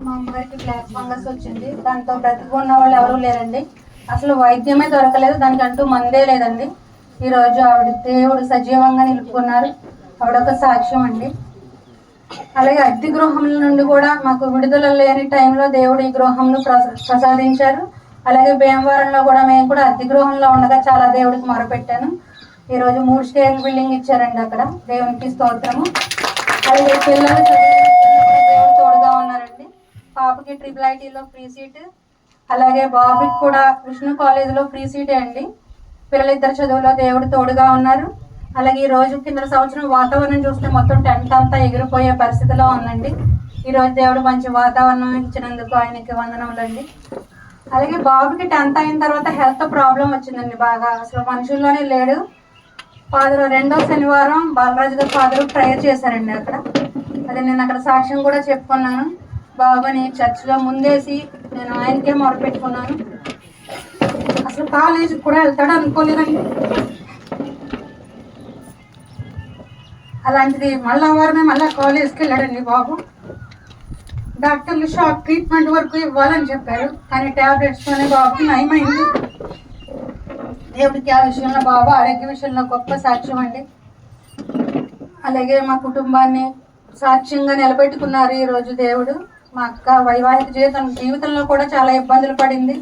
మా అమ్మగారికి black fungus వచ్చింది. దాంతో బ్రతికున్న వాళ్ళు ఎవరూ లేరండి. అసలు వైద్యమే దొరకలేదు, దానికంటూ మందే లేదండి. ఈరోజు ఆవిడ దేవుడు సజీవంగా నిలుపుకున్నారు. ఆవిడొక సాక్ష్యం అండి. అలాగే అద్దె గృహముల నుండి కూడా మాకు విడుదల లేని టైంలో దేవుడు ఈ గృహంను ప్రసాదించారు. అలాగే భీమవరంలో కూడా మేము కూడా అద్దె గృహంలో ఉండగా చాలా దేవుడికి మొరపెట్టాను. ఈరోజు 3 స్టేర్ బిల్డింగ్ ఇచ్చారండి అక్కడ. దేవునికి స్తోత్రము. అలాగే పిల్లలు దేవుడు తోడుగా ఉన్నారండి. పాపకి IIITలో ఫ్రీ సీట్, అలాగే బాబుకి కూడా విష్ణు కాలేజీలో ఫ్రీ సీటే అండి. పిల్లలిద్దరు చదువులో దేవుడు తోడుగా ఉన్నారు. అలాగే ఈ రోజు కింద సంవత్సరం వాతావరణం చూస్తే మొత్తం టెంట్ అంతా ఎగిరిపోయే పరిస్థితిలో ఉందండి. ఈరోజు దేవుడు మంచి వాతావరణం ఇచ్చినందుకు ఆయనకి వందనములండి. అలాగే బాబుకి 10th అయిన తర్వాత హెల్త్ ప్రాబ్లం వచ్చిందండి. బాగా అసలు మనుషుల్లోనే లేడు. ఫాదర్ 2వ శనివారం బాలరాజు గారు ఫాదర్ ప్రేయర్ చేశారండి అక్కడ. అది నేను అక్కడ సాక్ష్యం కూడా చెప్పుకున్నాను. బాబుని చర్చిలో ముందేసి నేను ఆయనకే మొరపెట్టుకున్నాను. అసలు కాలేజీకి కూడా వెళ్తాడు అనుకోలేదండి. అలాంటిది మళ్ళా వారమే మళ్ళీ కాలేజ్కి వెళ్ళాడండి బాబు. డాక్టర్లు షాక్ ట్రీట్మెంట్ వరకు ఇవ్వాలని చెప్పారు, కానీ ట్యాబ్లెట్స్తోనే బాబుకి నయమైంది. దేవుడికి ఆ విషయంలో బాబు ఆరోగ్య విషయంలో గొప్ప సాక్ష్యం అండి. అలాగే మా కుటుంబాన్ని సాక్ష్యంగా నిలబెట్టుకున్నారు ఈరోజు దేవుడు. మా అక్క వైవాహిక జీవితంలో కూడా చాలా ఇబ్బందులు పడింది.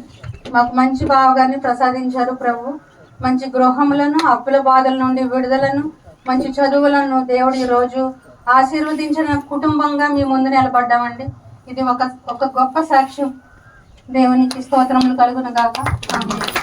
మాకు మంచి బావగారిని ప్రసాదించారు ప్రభు. మంచి గృహములను, అప్పుల బాధల నుండి విడుదలను, మంచి చదువులను దేవుడు ఈరోజు ఆశీర్వదించిన కుటుంబంగా మీ ముందు నిలబడ్డామండి. ఇది ఒక గొప్ప సాక్ష్యం. దేవునికి స్తోత్రములు కలుగును గాక. ఆమేన్.